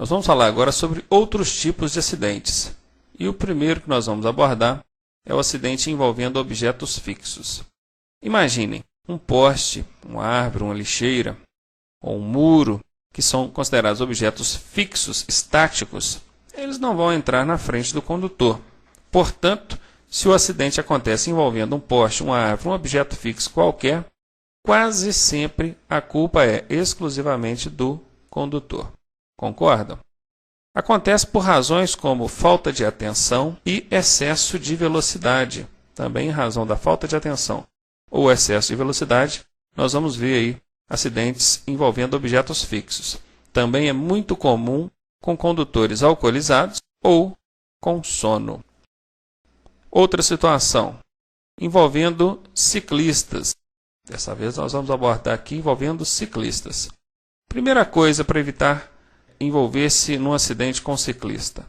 Nós vamos falar agora sobre outros tipos de acidentes. E o primeiro que nós vamos abordar é o acidente envolvendo objetos fixos. Imaginem um poste, uma árvore, uma lixeira ou um muro, que são considerados objetos fixos, estáticos. Eles não vão entrar na frente do condutor. Portanto, se o acidente acontece envolvendo um poste, uma árvore, um objeto fixo qualquer, quase sempre a culpa é exclusivamente do condutor. Concordam? Acontece por razões como falta de atenção e excesso de velocidade. Também em razão da falta de atenção ou excesso de velocidade, nós vamos ver aí acidentes envolvendo objetos fixos. Também é muito comum com condutores alcoolizados ou com sono. Outra situação, envolvendo ciclistas. Dessa vez nós vamos abordar aqui envolvendo ciclistas. Primeira coisa para evitar envolver-se num acidente com ciclista: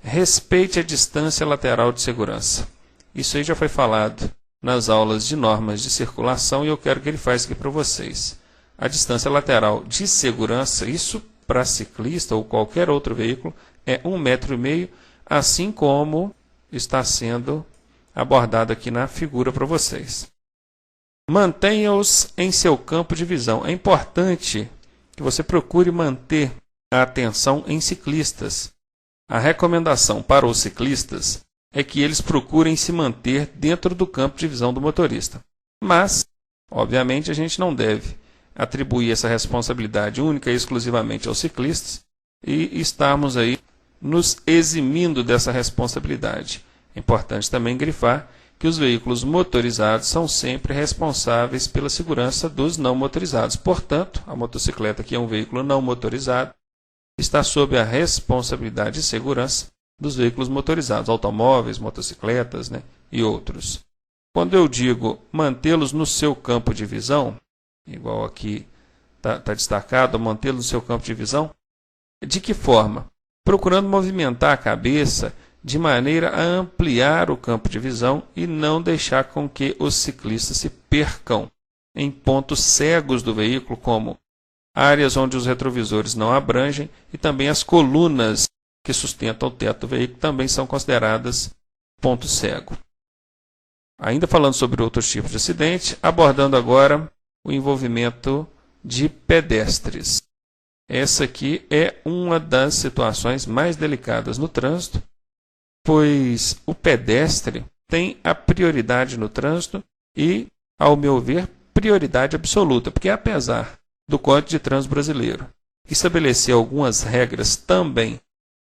respeite a distância lateral de segurança. Isso aí já foi falado nas aulas de normas de circulação e eu quero que ele faça aqui para vocês. A distância lateral de segurança, isso para ciclista ou qualquer outro veículo, é 1,5 m, assim como está sendo abordado aqui na figura para vocês. Mantenha-os em seu campo de visão. É importante que você procure manter a atenção em ciclistas. A recomendação para os ciclistas é que eles procurem se manter dentro do campo de visão do motorista. Mas, obviamente, a gente não deve atribuir essa responsabilidade única e exclusivamente aos ciclistas e estarmos aí nos eximindo dessa responsabilidade. É importante também grifar que os veículos motorizados são sempre responsáveis pela segurança dos não motorizados. Portanto, a motocicleta, que é um veículo não motorizado, está sob a responsabilidade de segurança dos veículos motorizados, automóveis, motocicletas, e outros. Quando eu digo mantê-los no seu campo de visão, igual aqui está destacado, mantê-los no seu campo de visão, de que forma? Procurando movimentar a cabeça de maneira a ampliar o campo de visão e não deixar com que os ciclistas se percam em pontos cegos do veículo, como áreas onde os retrovisores não abrangem e também as colunas que sustentam o teto do veículo também são consideradas ponto cego. Ainda falando sobre outros tipos de acidente, abordando agora o envolvimento de pedestres. Essa aqui é uma das situações mais delicadas no trânsito, pois o pedestre tem a prioridade no trânsito e, ao meu ver, prioridade absoluta, porque apesar do Código de Trânsito Brasileiro estabelecer algumas regras também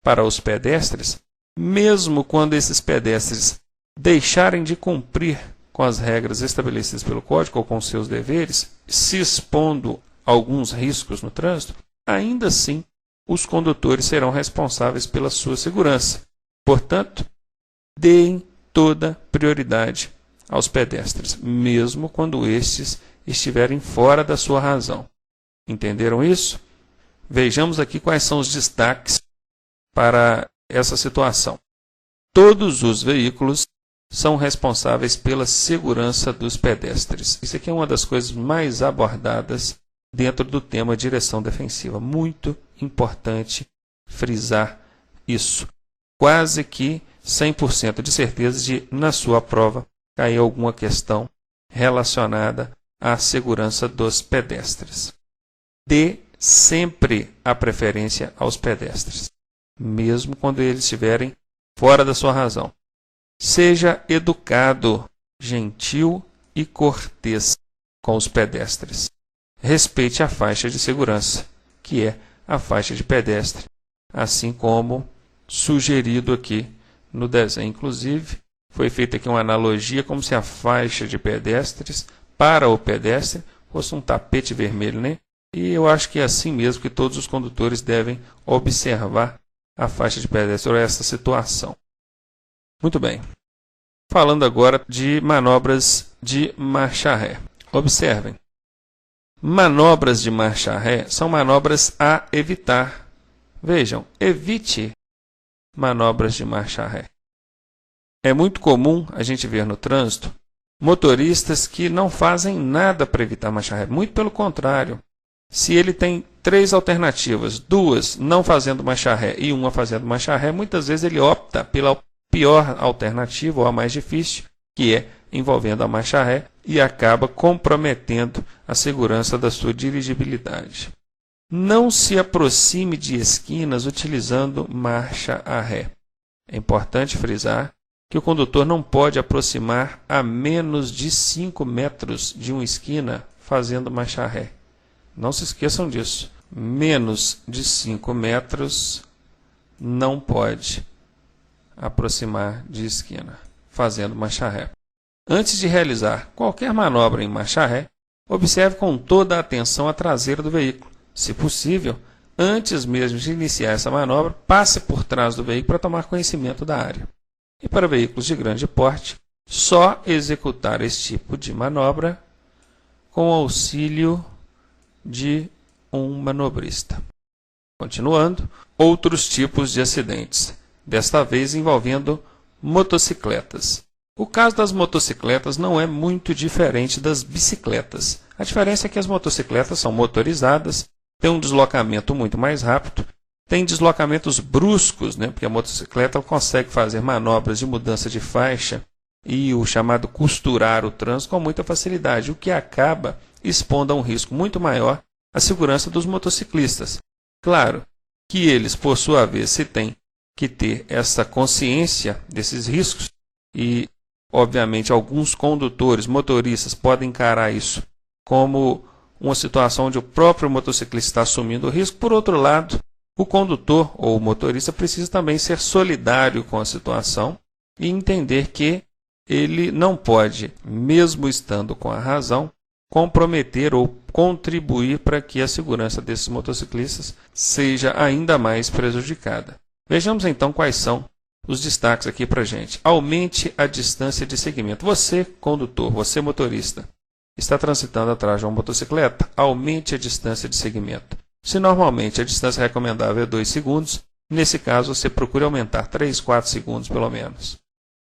para os pedestres, mesmo quando esses pedestres deixarem de cumprir com as regras estabelecidas pelo Código ou com seus deveres, se expondo a alguns riscos no trânsito, ainda assim os condutores serão responsáveis pela sua segurança. Portanto, deem toda prioridade aos pedestres, mesmo quando estes estiverem fora da sua razão. Entenderam isso? Vejamos aqui quais são os destaques para essa situação. Todos os veículos são responsáveis pela segurança dos pedestres. Isso aqui é uma das coisas mais abordadas dentro do tema direção defensiva. Muito importante frisar isso. Quase que 100% de certeza de, na sua prova, cair alguma questão relacionada à segurança dos pedestres. Dê sempre a preferência aos pedestres, mesmo quando eles estiverem fora da sua razão. Seja educado, gentil e cortês com os pedestres. Respeite a faixa de segurança, que é a faixa de pedestre, assim como sugerido aqui no desenho. Inclusive, foi feita aqui uma analogia como se a faixa de pedestres para o pedestre fosse um tapete vermelho, E eu acho que é assim mesmo que todos os condutores devem observar a faixa de pedestre ou essa situação. Muito bem. Falando agora de manobras de marcha ré. Observem. Manobras de marcha ré são manobras a evitar. Vejam, evite manobras de marcha ré. É muito comum a gente ver no trânsito motoristas que não fazem nada para evitar marcha ré. Muito pelo contrário. Se ele tem 3 alternativas, 2 não fazendo marcha ré e 1 fazendo marcha ré, muitas vezes ele opta pela pior alternativa ou a mais difícil, que é envolvendo a marcha ré, e acaba comprometendo a segurança da sua dirigibilidade. Não se aproxime de esquinas utilizando marcha a ré. É importante frisar que o condutor não pode aproximar a menos de 5 metros de uma esquina fazendo marcha ré. Não se esqueçam disso. Menos de 5 metros não pode aproximar de esquina fazendo marcha ré. Antes de realizar qualquer manobra em marcha ré, observe com toda a atenção a traseira do veículo. Se possível, antes mesmo de iniciar essa manobra, passe por trás do veículo para tomar conhecimento da área. E para veículos de grande porte, só executar esse tipo de manobra com o auxílio de um manobrista. Continuando, outros tipos de acidentes, desta vez envolvendo motocicletas. O caso das motocicletas não é muito diferente das bicicletas. A diferença é que as motocicletas são motorizadas, têm um deslocamento muito mais rápido, têm deslocamentos bruscos, porque a motocicleta consegue fazer manobras de mudança de faixa e o chamado costurar o trânsito com muita facilidade, o que acaba expondo a um risco muito maior a segurança dos motociclistas. Claro que eles, por sua vez, se têm que ter essa consciência desses riscos e, obviamente, alguns condutores, motoristas, podem encarar isso como uma situação onde o próprio motociclista está assumindo o risco. Por outro lado, o condutor ou o motorista precisa também ser solidário com a situação e entender que ele não pode, mesmo estando com a razão, comprometer ou contribuir para que a segurança desses motociclistas seja ainda mais prejudicada. Vejamos então quais são os destaques aqui para a gente. Aumente a distância de segmento. Você, condutor, você, motorista, está transitando atrás de uma motocicleta? Aumente a distância de segmento. Se normalmente a distância recomendável é 2 segundos, nesse caso você procure aumentar 3, 4 segundos pelo menos.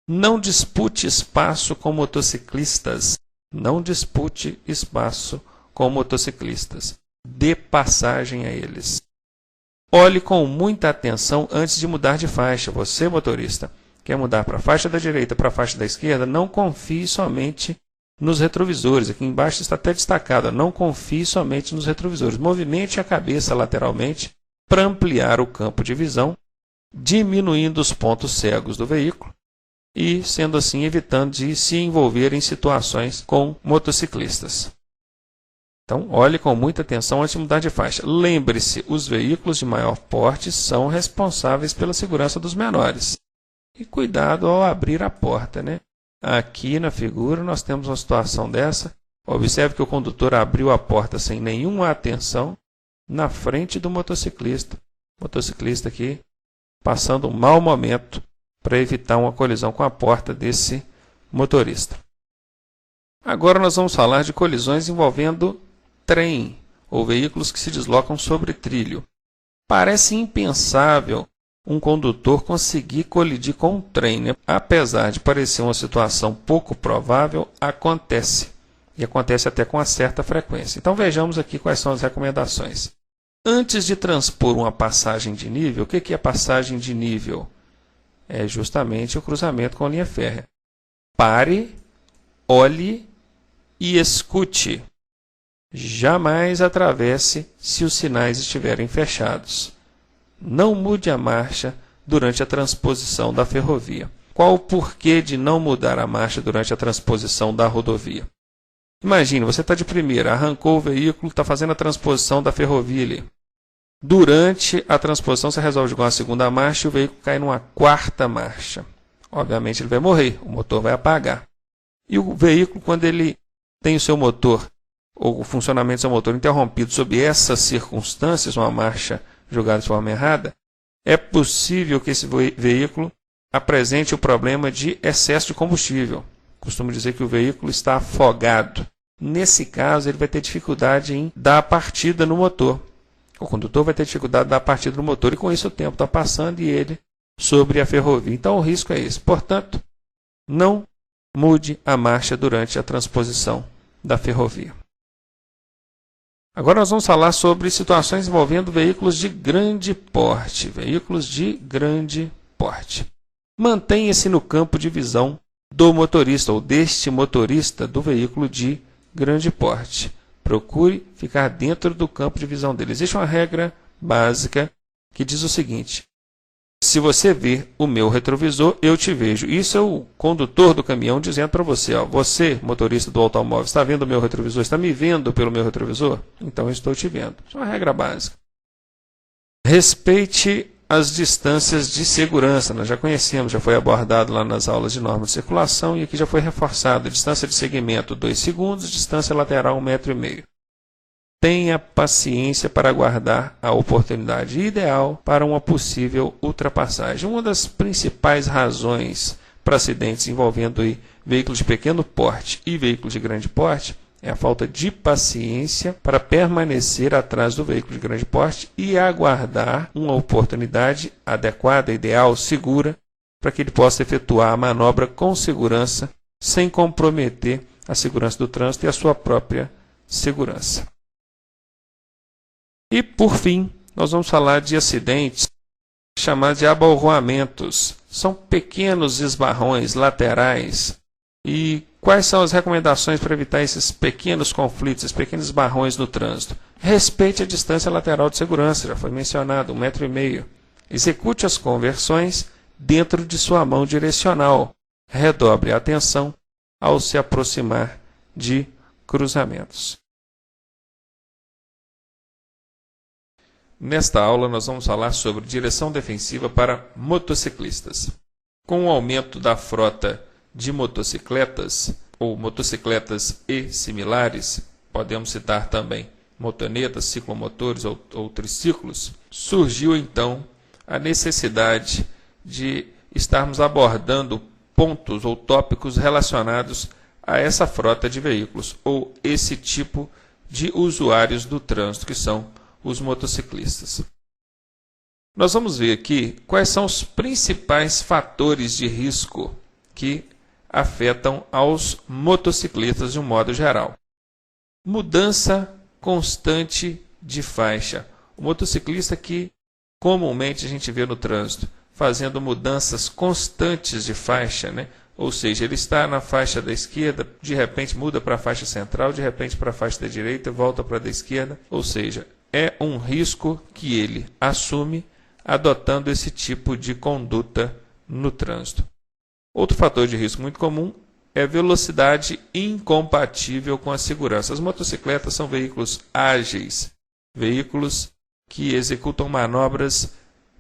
Não dispute espaço com motociclistas. Não dispute espaço com motociclistas. Dê passagem a eles. Olhe com muita atenção antes de mudar de faixa. Você, motorista, quer mudar para a faixa da direita, para a faixa da esquerda? Não confie somente nos retrovisores. Aqui embaixo está até destacado. Não confie somente nos retrovisores. Movimente a cabeça lateralmente para ampliar o campo de visão, diminuindo os pontos cegos do veículo e, sendo assim, evitando de se envolver em situações com motociclistas. Então, olhe com muita atenção antes de mudar de faixa. Lembre-se, os veículos de maior porte são responsáveis pela segurança dos menores. E cuidado ao abrir a porta, Aqui na figura nós temos uma situação dessa. Observe que o condutor abriu a porta sem nenhuma atenção na frente do motociclista. O motociclista aqui passando um mau momento para evitar uma colisão com a porta desse motorista. Agora nós vamos falar de colisões envolvendo trem ou veículos que se deslocam sobre trilho. Parece impensável um condutor conseguir colidir com um trem, Apesar de parecer uma situação pouco provável, acontece. E acontece até com uma certa frequência. Então vejamos aqui quais são as recomendações. Antes de transpor uma passagem de nível, o que é passagem de nível? É justamente o cruzamento com a linha férrea. Pare, olhe e escute. Jamais atravesse se os sinais estiverem fechados. Não mude a marcha durante a transposição da ferrovia. Qual o porquê de não mudar a marcha durante a transposição da rodovia? Imagine, você está de primeira, arrancou o veículo, está fazendo a transposição da ferrovia ali. Durante a transposição, você resolve jogar uma segunda marcha e o veículo cai numa quarta marcha. Obviamente, ele vai morrer, o motor vai apagar. E o veículo, quando ele tem o seu motor, ou o funcionamento do seu motor interrompido sob essas circunstâncias, uma marcha jogada de forma errada, é possível que esse veículo apresente o problema de excesso de combustível. Costumo dizer que o veículo está afogado. Nesse caso, ele vai ter dificuldade em dar a partida no motor. O condutor vai ter dificuldade de dar a partida no motor e com isso o tempo está passando e ele sobre a ferrovia. Então o risco é esse. Portanto, não mude a marcha durante a transposição da ferrovia. Agora nós vamos falar sobre situações envolvendo veículos de grande porte. Veículos de grande porte. Mantenha-se no campo de visão do motorista ou deste motorista do veículo de grande porte. Procure ficar dentro do campo de visão dele. Existe uma regra básica que diz o seguinte: se você ver o meu retrovisor, eu te vejo. Isso é o condutor do caminhão dizendo para você, ó, você, motorista do automóvel, está vendo o meu retrovisor? Está me vendo pelo meu retrovisor? Então eu estou te vendo. Isso é uma regra básica. Respeite as distâncias de segurança. Nós já conhecemos, já foi abordado lá nas aulas de norma de circulação e aqui já foi reforçado. Distância de segmento 2 segundos, distância lateral 1,5 m. Tenha paciência para aguardar a oportunidade ideal para uma possível ultrapassagem. Uma das principais razões para acidentes envolvendo veículos de pequeno porte e veículos de grande porte é a falta de paciência para permanecer atrás do veículo de grande porte e aguardar uma oportunidade adequada, ideal, segura, para que ele possa efetuar a manobra com segurança, sem comprometer a segurança do trânsito e a sua própria segurança. E, por fim, nós vamos falar de acidentes chamados de abalroamentos. São pequenos esbarrões laterais. E quais são as recomendações para evitar esses pequenos conflitos, esses pequenos esbarrões no trânsito? Respeite a distância lateral de segurança, já foi mencionado, 1,5 m. Execute as conversões dentro de sua mão direcional. Redobre a atenção ao se aproximar de cruzamentos. Nesta aula, nós vamos falar sobre direção defensiva para motociclistas. Com o aumento da frota de motocicletas, ou motocicletas e similares, podemos citar também motonetas, ciclomotores ou triciclos, surgiu então a necessidade de estarmos abordando pontos ou tópicos relacionados a essa frota de veículos, ou esse tipo de usuários do trânsito, que são os motociclistas. Nós vamos ver aqui quais são os principais fatores de risco que afetam aos motociclistas de um modo geral. Mudança constante de faixa. O motociclista que comumente a gente vê no trânsito fazendo mudanças constantes de faixa, né? Ou seja, ele está na faixa da esquerda, de repente muda para a faixa central, de repente para a faixa da direita, volta para a da esquerda. Ou seja, é um risco que ele assume adotando esse tipo de conduta no trânsito. Outro fator de risco muito comum é velocidade incompatível com a segurança. As motocicletas são veículos ágeis, veículos que executam manobras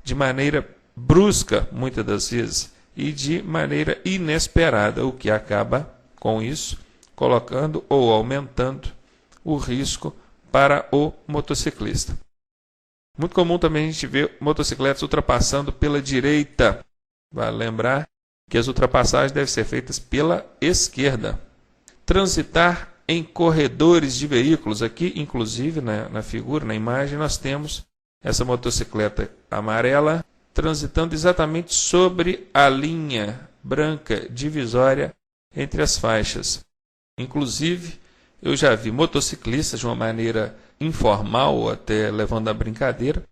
de maneira brusca, muitas das vezes, e de maneira inesperada, o que acaba, com isso, colocando ou aumentando o risco para o motociclista. Muito comum também a gente ver motocicletas ultrapassando pela direita. Vale lembrar que as ultrapassagens devem ser feitas pela esquerda. Transitar em corredores de veículos. Aqui, inclusive, na figura, na imagem, nós temos essa motocicleta amarela transitando exatamente sobre a linha branca divisória entre as faixas. Inclusive, eu já vi motociclistas de uma maneira informal, ou até levando a brincadeira,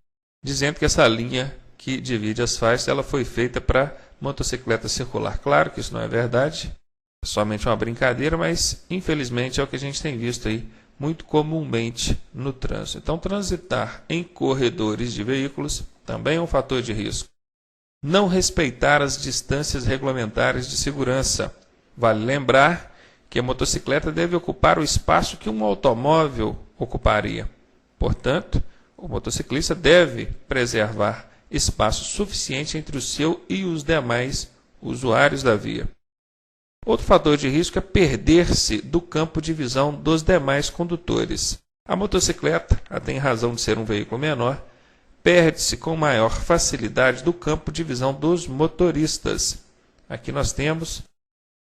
dizendo que essa linha que divide as faixas ela foi feita para motocicleta circular. Claro que isso não é verdade, é somente uma brincadeira, mas infelizmente é o que a gente tem visto aí muito comumente no trânsito. Então, transitar em corredores de veículos também é um fator de risco. Não respeitar as distâncias regulamentares de segurança. Vale lembrar que a motocicleta deve ocupar o espaço que um automóvel ocuparia. Portanto, o motociclista deve preservar espaço suficiente entre o seu e os demais usuários da via. Outro fator de risco é perder-se do campo de visão dos demais condutores. A motocicleta, tem razão de ser um veículo menor, perde-se com maior facilidade do campo de visão dos motoristas. Aqui nós temos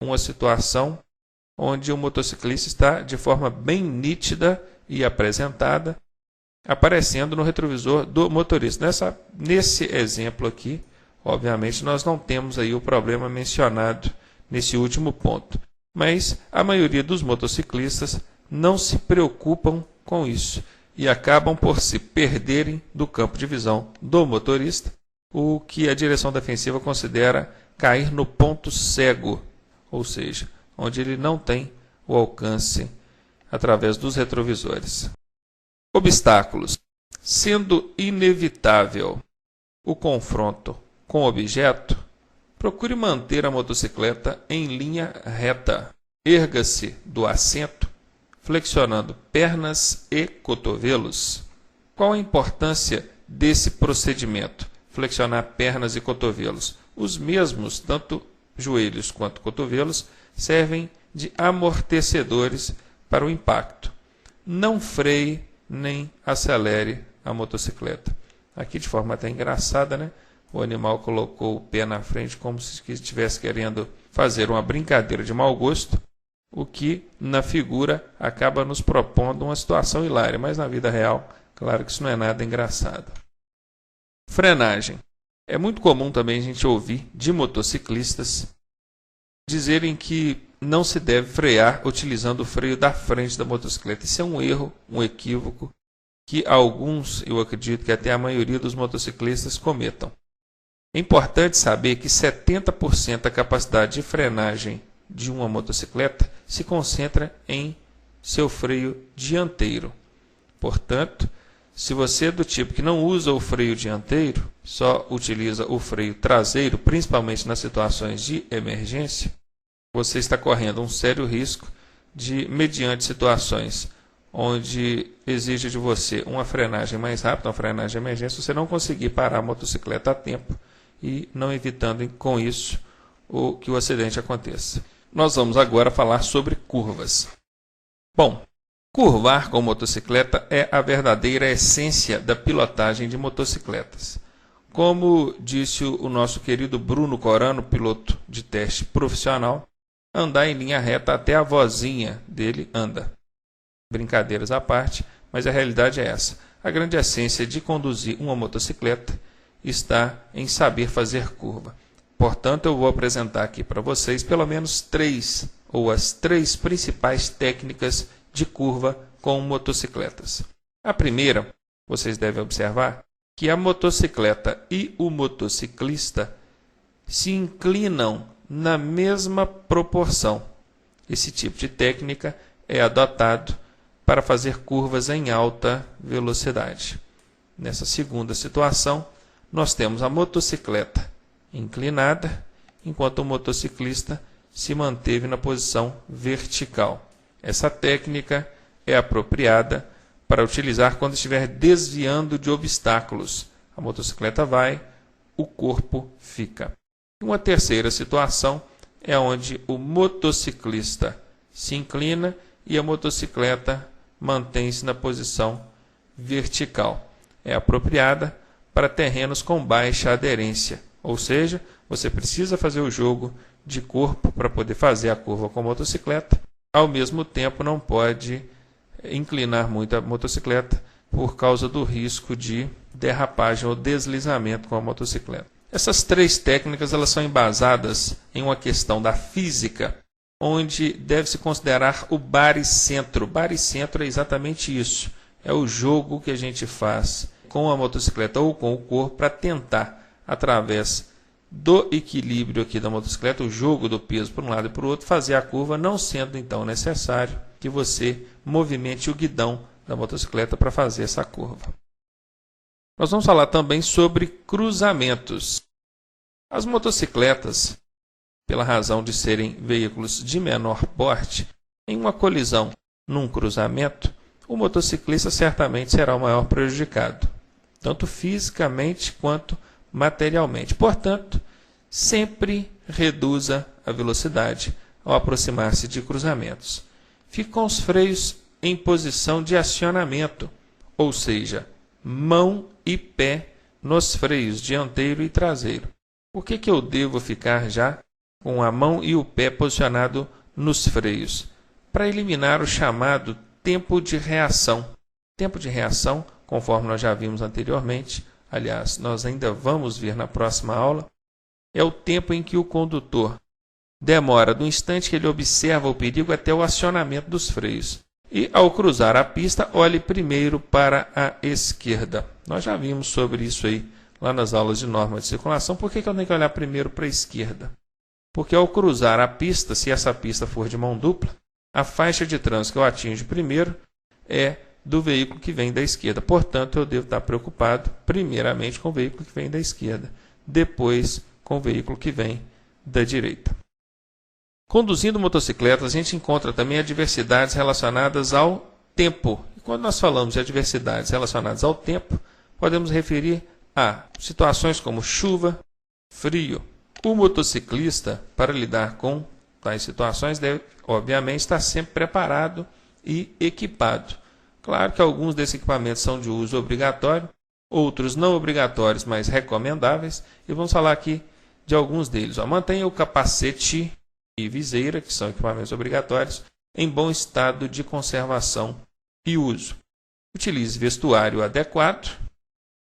uma situação onde o motociclista está de forma bem nítida e apresentada, aparecendo no retrovisor do motorista. Nesse exemplo aqui, obviamente, nós não temos aí o problema mencionado nesse último ponto. Mas a maioria dos motociclistas não se preocupam com isso. e acabam por se perderem do campo de visão do motorista, o que a direção defensiva considera cair no ponto cego, ou seja, onde ele não tem o alcance através dos retrovisores. Obstáculos. Sendo inevitável o confronto com o objeto, procure manter a motocicleta em linha reta. Erga-se do assento, flexionando pernas e cotovelos. Qual a importância desse procedimento? Flexionar pernas e cotovelos. Os mesmos, tanto joelhos quanto cotovelos, servem de amortecedores para o impacto. Não freie nem acelere a motocicleta. Aqui de forma até engraçada, né? O animal colocou o pé na frente como se estivesse querendo fazer uma brincadeira de mau gosto, o que na figura acaba nos propondo uma situação hilária, mas na vida real, claro que isso não é nada engraçado. Frenagem. É muito comum também a gente ouvir de motociclistas dizerem que não se deve frear utilizando o freio da frente da motocicleta. Isso é um erro, um equívoco, que alguns, eu acredito que até a maioria dos motociclistas cometam. É importante saber que 70% da capacidade de frenagem de uma motocicleta se concentra em seu freio dianteiro. Portanto, se você é do tipo que não usa o freio dianteiro, só utiliza o freio traseiro, principalmente nas situações de emergência, você está correndo um sério risco de, mediante situações onde exige de você uma frenagem mais rápida, uma frenagem de emergência, você não conseguir parar a motocicleta a tempo e não evitando com isso que o acidente aconteça. Nós vamos agora falar sobre curvas. Bom, curvar com motocicleta é a verdadeira essência da pilotagem de motocicletas. Como disse o nosso querido Bruno Corano, piloto de teste profissional, andar em linha reta até a vozinha dele anda. Brincadeiras à parte, mas a realidade é essa. A grande essência de conduzir uma motocicleta está em saber fazer curva. Portanto, eu vou apresentar aqui para vocês pelo menos as três principais técnicas de curva com motocicletas. A primeira, vocês devem observar que a motocicleta e o motociclista se inclinam na mesma proporção. Esse tipo de técnica é adotado para fazer curvas em alta velocidade. Nessa segunda situação, nós temos a motocicleta inclinada, enquanto o motociclista se manteve na posição vertical. Essa técnica é apropriada para utilizar quando estiver desviando de obstáculos. A motocicleta vai, o corpo fica. Uma terceira situação é onde o motociclista se inclina e a motocicleta mantém-se na posição vertical. É apropriada para terrenos com baixa aderência, ou seja, você precisa fazer o jogo de corpo para poder fazer a curva com a motocicleta. Ao mesmo tempo, não pode inclinar muito a motocicleta por causa do risco de derrapagem ou deslizamento com a motocicleta. Essas três técnicas elas são embasadas em uma questão da física, onde deve-se considerar o baricentro. Baricentro é exatamente isso. É o jogo que a gente faz com a motocicleta ou com o corpo para tentar, através do equilíbrio aqui da motocicleta, o jogo do peso por um lado e por outro, fazer a curva, não sendo então necessário que você movimente o guidão da motocicleta para fazer essa curva. Nós vamos falar também sobre cruzamentos. As motocicletas, pela razão de serem veículos de menor porte, em uma colisão num cruzamento, o motociclista certamente será o maior prejudicado, tanto fisicamente quanto materialmente. Portanto, sempre reduza a velocidade ao aproximar-se de cruzamentos. Fique com os freios em posição de acionamento, ou seja, mão e pé nos freios dianteiro e traseiro. Por que eu devo ficar já com a mão e o pé posicionado nos freios? Para eliminar o chamado tempo de reação. Tempo de reação, conforme nós já vimos anteriormente, aliás, nós ainda vamos ver na próxima aula, é o tempo em que o condutor demora do instante que ele observa o perigo até o acionamento dos freios. E ao cruzar a pista, olhe primeiro para a esquerda. Nós já vimos sobre isso aí lá nas aulas de norma de circulação. Por que eu tenho que olhar primeiro para a esquerda? Porque ao cruzar a pista, se essa pista for de mão dupla, a faixa de trânsito que eu atinjo primeiro é do veículo que vem da esquerda. Portanto, eu devo estar preocupado primeiramente com o veículo que vem da esquerda, depois com o veículo que vem da direita. Conduzindo motocicletas, a gente encontra também adversidades relacionadas ao tempo. E quando nós falamos de adversidades relacionadas ao tempo, podemos referir a situações como chuva, frio. O motociclista, para lidar com tais situações, deve, obviamente, estar sempre preparado e equipado. Claro que alguns desses equipamentos são de uso obrigatório, outros não obrigatórios, mas recomendáveis, e vamos falar aqui de alguns deles. Mantenha o capacete e viseira, que são equipamentos obrigatórios, em bom estado de conservação e uso. Utilize vestuário adequado,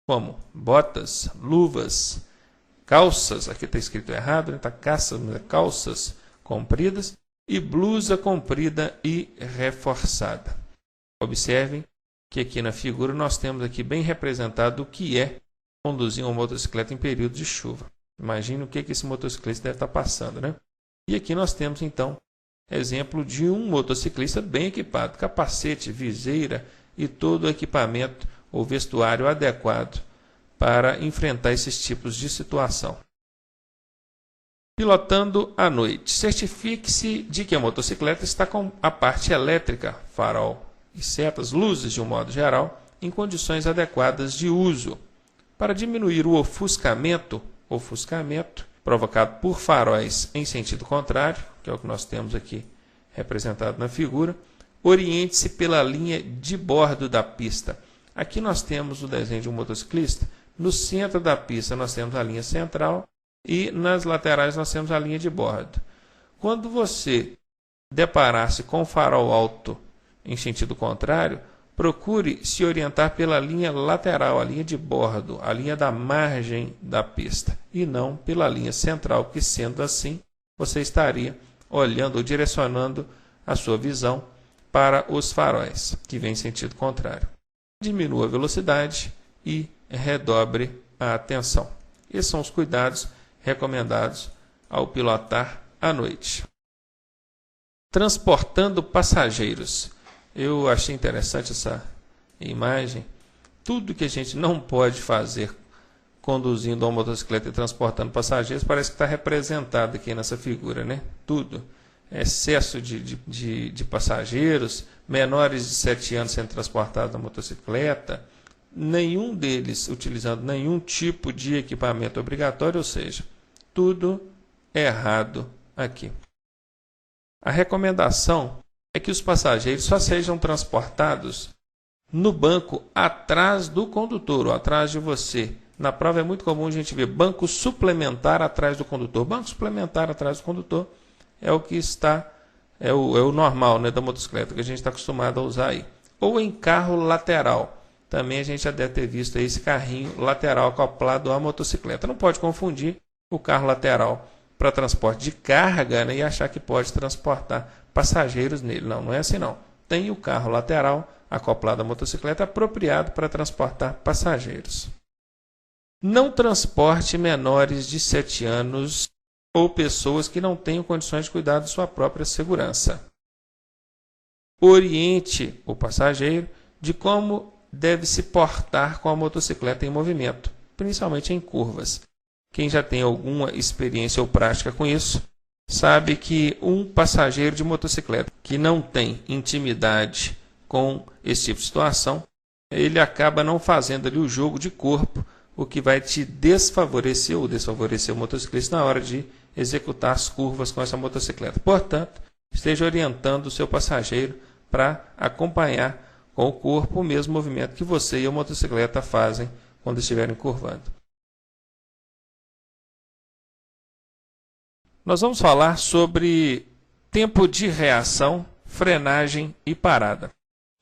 como botas, luvas, calças, aqui está escrito errado, está calças compridas, e blusa comprida e reforçada. Observem que aqui na figura nós temos aqui bem representado o que é conduzir uma motocicleta em período de chuva. Imagine o que esse motociclista deve estar passando, né? E aqui nós temos então exemplo de um motociclista bem equipado, capacete, viseira e todo o equipamento ou vestuário adequado para enfrentar esses tipos de situação. Pilotando à noite. Certifique-se de que a motocicleta está com a parte elétrica, farol e setas, luzes de um modo geral, em condições adequadas de uso. Para diminuir o ofuscamento provocado por faróis em sentido contrário, que é o que nós temos aqui representado na figura, oriente-se pela linha de bordo da pista. Aqui nós temos o desenho de um motociclista. No centro da pista nós temos a linha central e nas laterais nós temos a linha de bordo. Quando você deparar-se com o farol alto em sentido contrário, procure se orientar pela linha lateral, a linha de bordo, a linha da margem da pista, e não pela linha central, que sendo assim, você estaria olhando ou direcionando a sua visão para os faróis, que vêm em sentido contrário. Diminua a velocidade e redobre a atenção. Esses são os cuidados recomendados ao pilotar à noite. Transportando passageiros. Eu achei interessante essa imagem. Tudo que a gente não pode fazer conduzindo uma motocicleta e transportando passageiros parece que está representado aqui nessa figura, né? Tudo. Excesso de passageiros, menores de 7 anos sendo transportados na motocicleta, nenhum deles utilizando nenhum tipo de equipamento obrigatório, ou seja, tudo errado aqui. A recomendação é que os passageiros só sejam transportados no banco atrás do condutor ou atrás de você. Na prova é muito comum a gente ver banco suplementar atrás do condutor. Banco suplementar atrás do condutor é o que está, é o normal, né, da motocicleta, que a gente está acostumado a usar aí. Ou em carro lateral. Também a gente já deve ter visto aí esse carrinho lateral acoplado à motocicleta. Não pode confundir o carro lateral para transporte de carga, né, e achar que pode transportar passageiros nele. Não, não é assim não. Tem o carro lateral acoplado à motocicleta apropriado para transportar passageiros. Não transporte menores de 7 anos ou pessoas que não tenham condições de cuidar de sua própria segurança. Oriente o passageiro de como deve se portar com a motocicleta em movimento, principalmente em curvas. Quem já tem alguma experiência ou prática com isso, sabe que um passageiro de motocicleta que não tem intimidade com esse tipo de situação, ele acaba não fazendo ali o jogo de corpo, o que vai te desfavorecer ou desfavorecer o motociclista na hora de executar as curvas com essa motocicleta. Portanto, esteja orientando o seu passageiro para acompanhar com o corpo o mesmo movimento que você e a motocicleta fazem quando estiverem curvando. Nós vamos falar sobre tempo de reação, frenagem e parada.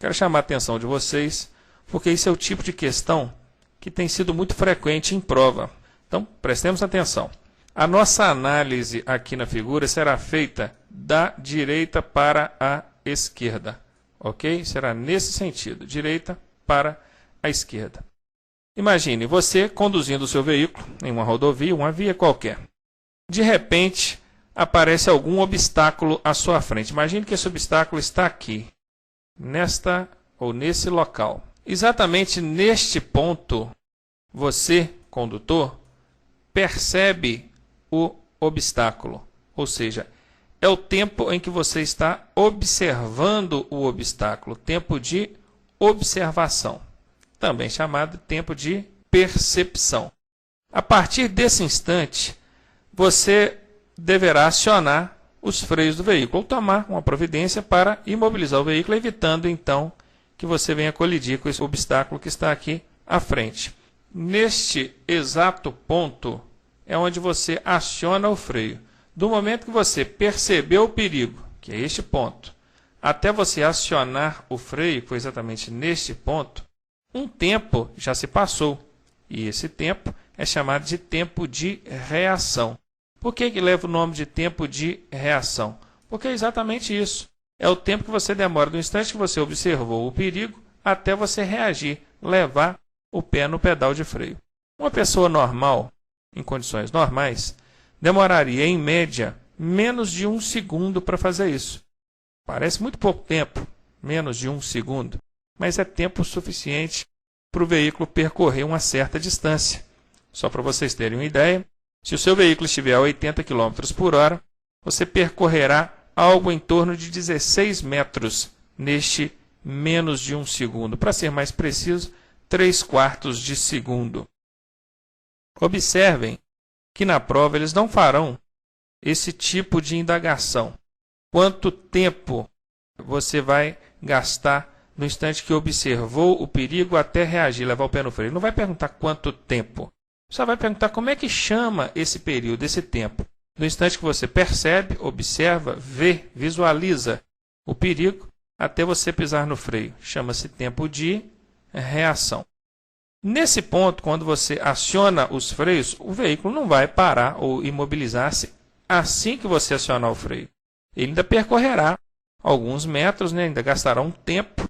Quero chamar a atenção de vocês, porque esse é o tipo de questão que tem sido muito frequente em prova. Então, prestemos atenção. A nossa análise aqui na figura será feita da direita para a esquerda. ok? Será nesse sentido, direita para a esquerda. Imagine você conduzindo o seu veículo em uma rodovia, uma via qualquer. De repente, aparece algum obstáculo à sua frente. Imagine que esse obstáculo está aqui, nesta ou nesse local. Exatamente neste ponto, você, condutor, percebe o obstáculo. Ou seja, é o tempo em que você está observando o obstáculo, tempo de observação, também chamado de tempo de percepção. A partir desse instante, você deverá acionar os freios do veículo, ou tomar uma providência para imobilizar o veículo, evitando então que você venha colidir com esse obstáculo que está aqui à frente. Neste exato ponto é onde você aciona o freio. Do momento que você percebeu o perigo, que é este ponto, até você acionar o freio, que foi exatamente neste ponto, um tempo já se passou. E esse tempo é chamado de tempo de reação. Por que leva o nome de tempo de reação? Porque é exatamente isso. É o tempo que você demora do instante que você observou o perigo até você reagir, levar o pé no pedal de freio. Uma pessoa normal, em condições normais, demoraria, em média, menos de 1 segundo para fazer isso. Parece muito pouco tempo, menos de 1 segundo, mas é tempo suficiente para o veículo percorrer uma certa distância. Só para vocês terem uma ideia, se o seu veículo estiver a 80 km por hora, você percorrerá algo em torno de 16 metros neste menos de 1 segundo. Para ser mais preciso, 3/4 de segundo. Observem que na prova eles não farão esse tipo de indagação. Quanto tempo você vai gastar no instante que observou o perigo até reagir, levar o pé no freio? Não vai perguntar quanto tempo. Só vai perguntar como é que chama esse período, esse tempo. No instante que você percebe, observa, vê, visualiza o perigo, até você pisar no freio. Chama-se tempo de reação. Nesse ponto, quando você aciona os freios, o veículo não vai parar ou imobilizar-se assim que você acionar o freio. Ele ainda percorrerá alguns metros, ainda gastará um tempo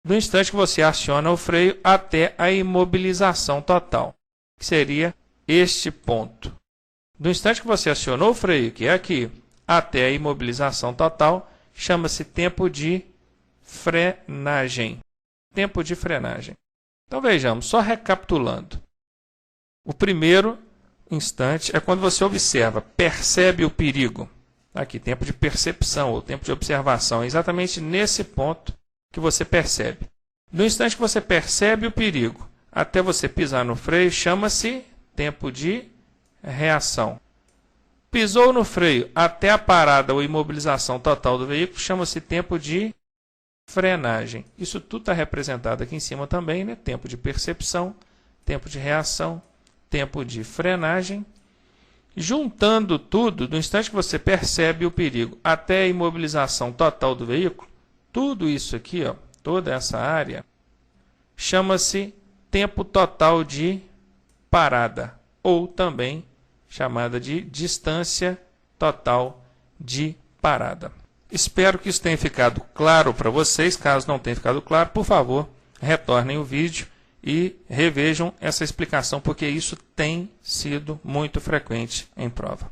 do instante que você aciona o freio até a imobilização total, que seria este ponto. Do instante que você acionou o freio, que é aqui, até a imobilização total, chama-se tempo de frenagem. Tempo de frenagem. Então vejamos, só recapitulando. O primeiro instante é quando você observa, percebe o perigo. Aqui, tempo de percepção ou tempo de observação. É exatamente nesse ponto que você percebe. No instante que você percebe o perigo, até você pisar no freio, chama-se tempo de reação. Pisou no freio até a parada ou imobilização total do veículo, chama-se tempo de frenagem. Isso tudo está representado aqui em cima também, né? Tempo de percepção, tempo de reação, tempo de frenagem. Juntando tudo, do instante que você percebe o perigo até a imobilização total do veículo, tudo isso aqui, toda essa área, chama-se tempo total de parada, ou também chamada de distância total de parada. Espero que isso tenha ficado claro para vocês. Caso não tenha ficado claro, por favor, retornem o vídeo e revejam essa explicação, porque isso tem sido muito frequente em prova.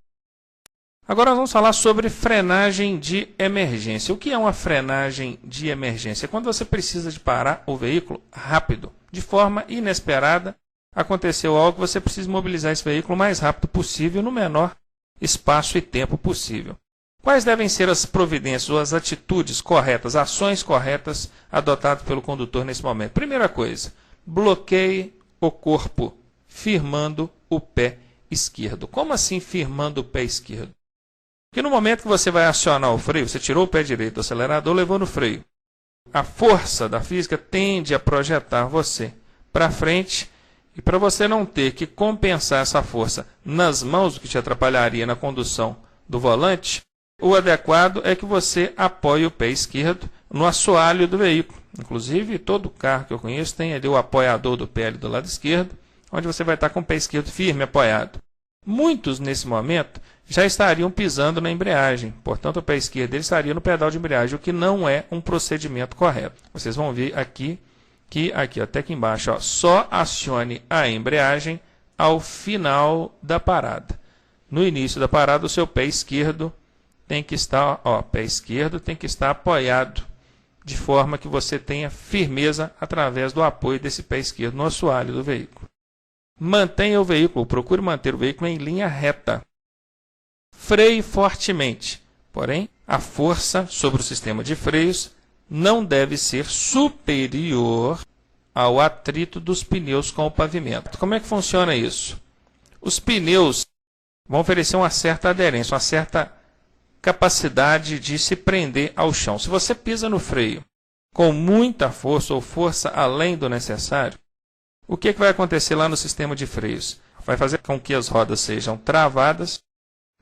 Agora nós vamos falar sobre frenagem de emergência. O que é uma frenagem de emergência? É quando você precisa de parar o veículo rápido, de forma inesperada. Aconteceu algo, você precisa mobilizar esse veículo o mais rápido possível, no menor espaço e tempo possível. Quais devem ser as providências ou as atitudes corretas, ações corretas adotadas pelo condutor nesse momento? Primeira coisa, bloqueie o corpo, firmando o pé esquerdo. Como assim firmando o pé esquerdo? Porque no momento que você vai acionar o freio, você tirou o pé direito do acelerador, levou no freio. A força da física tende a projetar você para frente. E para você não ter que compensar essa força nas mãos, o que te atrapalharia na condução do volante, o adequado é que você apoie o pé esquerdo no assoalho do veículo. Inclusive, todo carro que eu conheço tem ali o apoiador do pé ali do lado esquerdo, onde você vai estar com o pé esquerdo firme, apoiado. Muitos, nesse momento, já estariam pisando na embreagem. Portanto, o pé esquerdo dele estaria no pedal de embreagem, o que não é um procedimento correto. Vocês vão ver aqui, até aqui embaixo, ó, só acione a embreagem ao final da parada. No início da parada, o seu pé esquerdo tem que estar, pé esquerdo tem que estar apoiado, de forma que você tenha firmeza através do apoio desse pé esquerdo no assoalho do veículo. Mantenha o veículo, procure manter o veículo em linha reta. Freie fortemente, porém, a força sobre o sistema de freios não deve ser superior ao atrito dos pneus com o pavimento. Como é que funciona isso? Os pneus vão oferecer uma certa aderência, uma certa capacidade de se prender ao chão. Se você pisa no freio com muita força ou força além do necessário, o que vai acontecer lá no sistema de freios? Vai fazer com que as rodas sejam travadas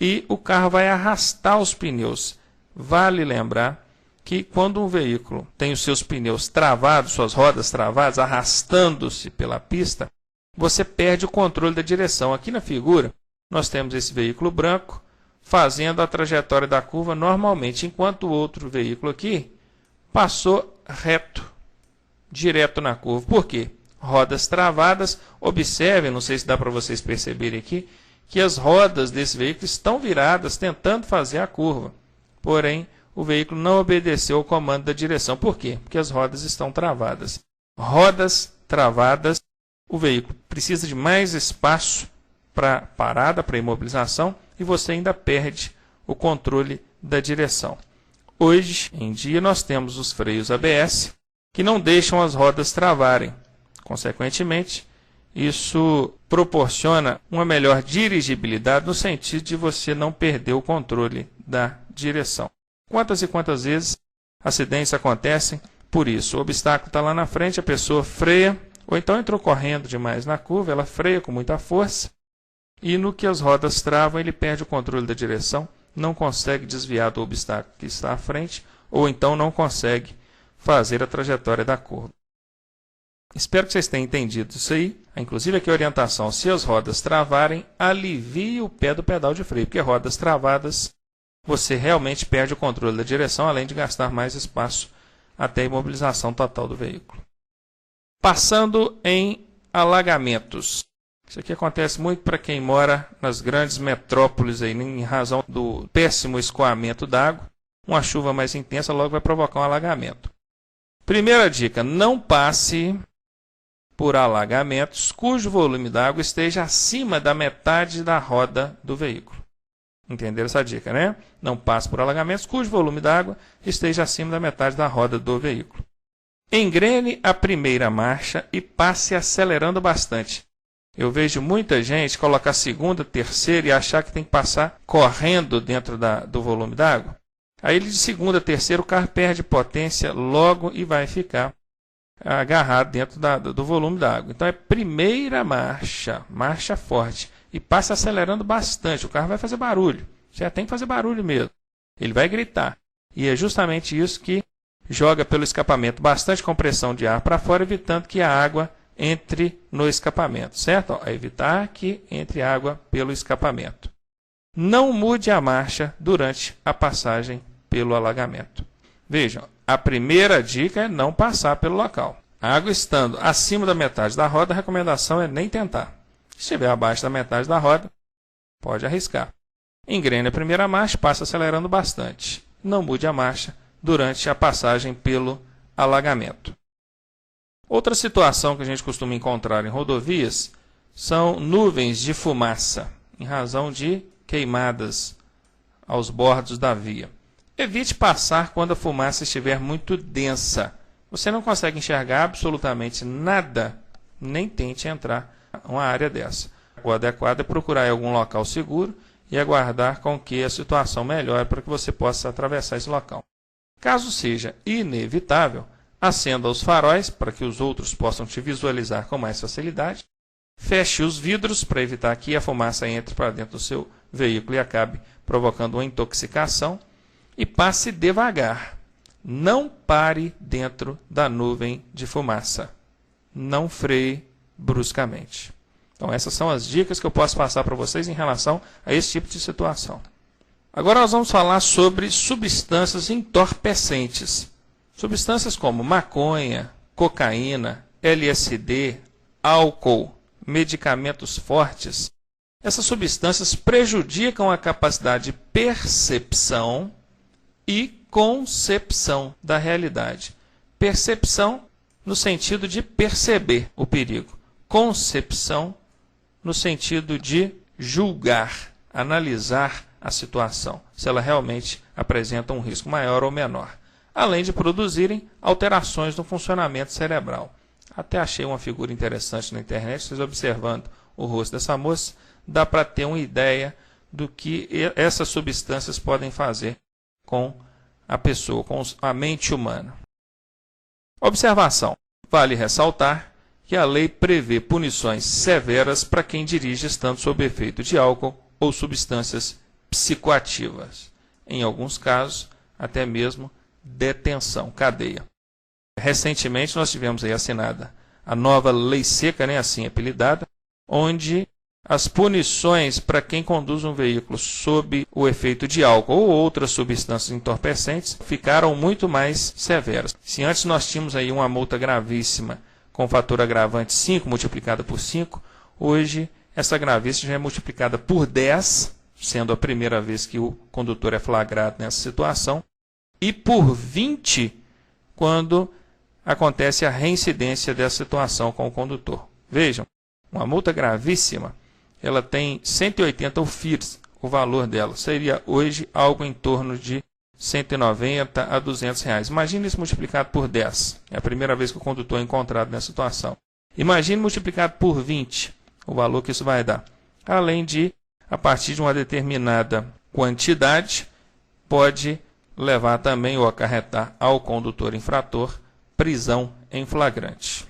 e o carro vai arrastar os pneus. Vale lembrar que quando um veículo tem os seus pneus travados, suas rodas travadas, arrastando-se pela pista, você perde o controle da direção. Aqui na figura, nós temos esse veículo branco fazendo a trajetória da curva normalmente, enquanto o outro veículo aqui passou reto, direto na curva. Por quê? Rodas travadas. Observem, não sei se dá para vocês perceberem aqui, que as rodas desse veículo estão viradas, tentando fazer a curva. Porém, o veículo não obedeceu ao comando da direção. Por quê? Porque as rodas estão travadas. Rodas travadas, o veículo precisa de mais espaço para parada, para imobilização, e você ainda perde o controle da direção. Hoje em dia, nós temos os freios ABS, que não deixam as rodas travarem. Consequentemente, isso proporciona uma melhor dirigibilidade no sentido de você não perder o controle da direção. Quantas e quantas vezes acidentes acontecem por isso? O obstáculo está lá na frente, a pessoa freia, ou então entrou correndo demais na curva, ela freia com muita força, e no que as rodas travam, ele perde o controle da direção, não consegue desviar do obstáculo que está à frente, ou então não consegue fazer a trajetória da curva. Espero que vocês tenham entendido isso aí. Inclusive aqui a orientação, se as rodas travarem, alivie o pé do pedal de freio, porque rodas travadas, você realmente perde o controle da direção, além de gastar mais espaço até a imobilização total do veículo. Passando em alagamentos. Isso aqui acontece muito para quem mora nas grandes metrópoles, aí, em razão do péssimo escoamento d'água. Uma chuva mais intensa logo vai provocar um alagamento. Primeira dica, não passe por alagamentos cujo volume d'água esteja acima da metade da roda do veículo. Entenderam essa dica, né? Não passe por alagamentos cujo volume d'água esteja acima da metade da roda do veículo. Engrene a primeira marcha e passe acelerando bastante. Eu vejo muita gente colocar a segunda, terceira e achar que tem que passar correndo dentro do volume d'água. Aí de segunda, terceira, o carro perde potência logo e vai ficar agarrado dentro do volume d'água. Então é primeira marcha, marcha forte. E passa acelerando bastante. O carro vai fazer barulho. Já tem que fazer barulho mesmo. Ele vai gritar. E é justamente isso que joga pelo escapamento bastante compressão de ar para fora, evitando que a água entre no escapamento, certo? Evitar que entre água pelo escapamento. Não mude a marcha durante a passagem pelo alagamento. Vejam, a primeira dica é não passar pelo local. A água estando acima da metade da roda, a recomendação é nem tentar. Se estiver abaixo da metade da roda, pode arriscar. Engrene a primeira marcha, passa acelerando bastante. Não mude a marcha durante a passagem pelo alagamento. Outra situação que a gente costuma encontrar em rodovias são nuvens de fumaça, em razão de queimadas aos bordos da via. Evite passar quando a fumaça estiver muito densa. Você não consegue enxergar absolutamente nada, nem tente entrar em uma área dessa. O adequado é procurar algum local seguro e aguardar com que a situação melhore para que você possa atravessar esse local. Caso seja inevitável, acenda os faróis para que os outros possam te visualizar com mais facilidade. Feche os vidros para evitar que a fumaça entre para dentro do seu veículo e acabe provocando uma intoxicação. E passe devagar. Não pare dentro da nuvem de fumaça. Não freie bruscamente. Então, essas são as dicas que eu posso passar para vocês em relação a esse tipo de situação. Agora nós vamos falar sobre substâncias entorpecentes. Substâncias como maconha, cocaína, LSD, álcool, medicamentos fortes. Essas substâncias prejudicam a capacidade de percepção e concepção da realidade. Percepção no sentido de perceber o perigo. Concepção no sentido de julgar, analisar a situação, se ela realmente apresenta um risco maior ou menor, além de produzirem alterações no funcionamento cerebral. Até achei uma figura interessante na internet, vocês observando o rosto dessa moça, dá para ter uma ideia do que essas substâncias podem fazer com a pessoa, com a mente humana. Observação: vale ressaltar que a lei prevê punições severas para quem dirige estando sob efeito de álcool ou substâncias psicoativas. Em alguns casos, até mesmo detenção, cadeia. Recentemente, nós tivemos aí assinada a nova Lei Seca, assim apelidada, onde as punições para quem conduz um veículo sob o efeito de álcool ou outras substâncias entorpecentes ficaram muito mais severas. Se antes nós tínhamos aí uma multa gravíssima com fator agravante 5 multiplicada por 5, hoje essa gravíssima já é multiplicada por 10, sendo a primeira vez que o condutor é flagrado nessa situação, e por 20 quando acontece a reincidência dessa situação com o condutor. Vejam, uma multa gravíssima, ela tem 180 UFIRs, o valor dela seria hoje algo em torno de 190 a 200 reais. Imagine isso multiplicado por 10. É a primeira vez que o condutor é encontrado nessa situação. Imagine multiplicado por 20, o valor que isso vai dar. Além de, a partir de uma determinada quantidade, pode levar também ou acarretar ao condutor infrator prisão em flagrante.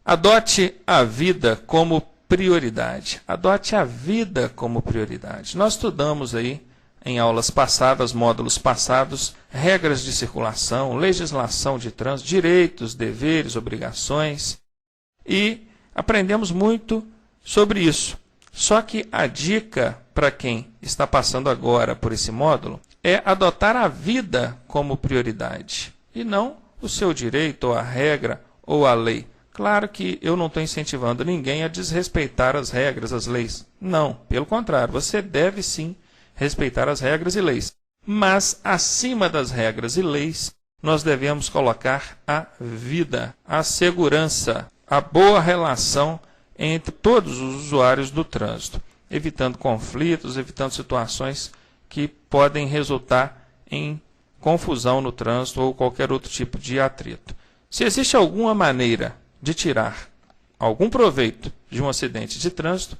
Adote a vida como prioridade. Adote a vida como prioridade. Nós estudamos aí em aulas passadas, módulos passados, regras de circulação, legislação de trânsito, direitos, deveres, obrigações, e aprendemos muito sobre isso. Só que a dica para quem está passando agora por esse módulo é adotar a vida como prioridade, e não o seu direito, ou a regra, ou a lei. Claro que eu não estou incentivando ninguém a desrespeitar as regras, as leis. Não, pelo contrário, você deve sim respeitar as regras e leis. Mas, acima das regras e leis, nós devemos colocar a vida, a segurança, a boa relação entre todos os usuários do trânsito, evitando conflitos, evitando situações que podem resultar em confusão no trânsito ou qualquer outro tipo de atrito. Se existe alguma maneira de tirar algum proveito de um acidente de trânsito,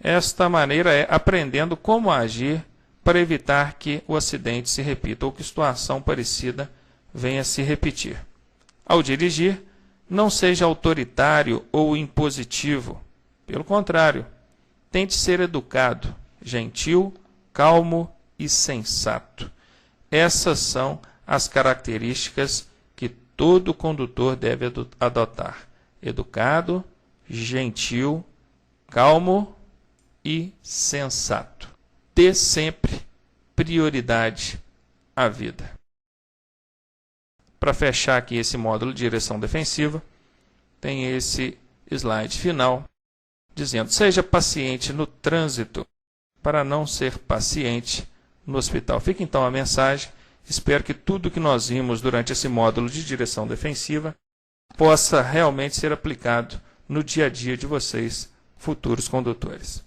esta maneira é aprendendo como agir para evitar que o acidente se repita ou que situação parecida venha a se repetir. Ao dirigir, não seja autoritário ou impositivo. Pelo contrário, tente ser educado, gentil, calmo e sensato. Essas são as características que todo condutor deve adotar: educado, gentil, calmo e sensato. Dê sempre prioridade à vida. Para fechar aqui esse módulo de direção defensiva, tem esse slide final dizendo: seja paciente no trânsito para não ser paciente no hospital. Fica então a mensagem. Espero que tudo que nós vimos durante esse módulo de direção defensiva possa realmente ser aplicado no dia a dia de vocês, futuros condutores.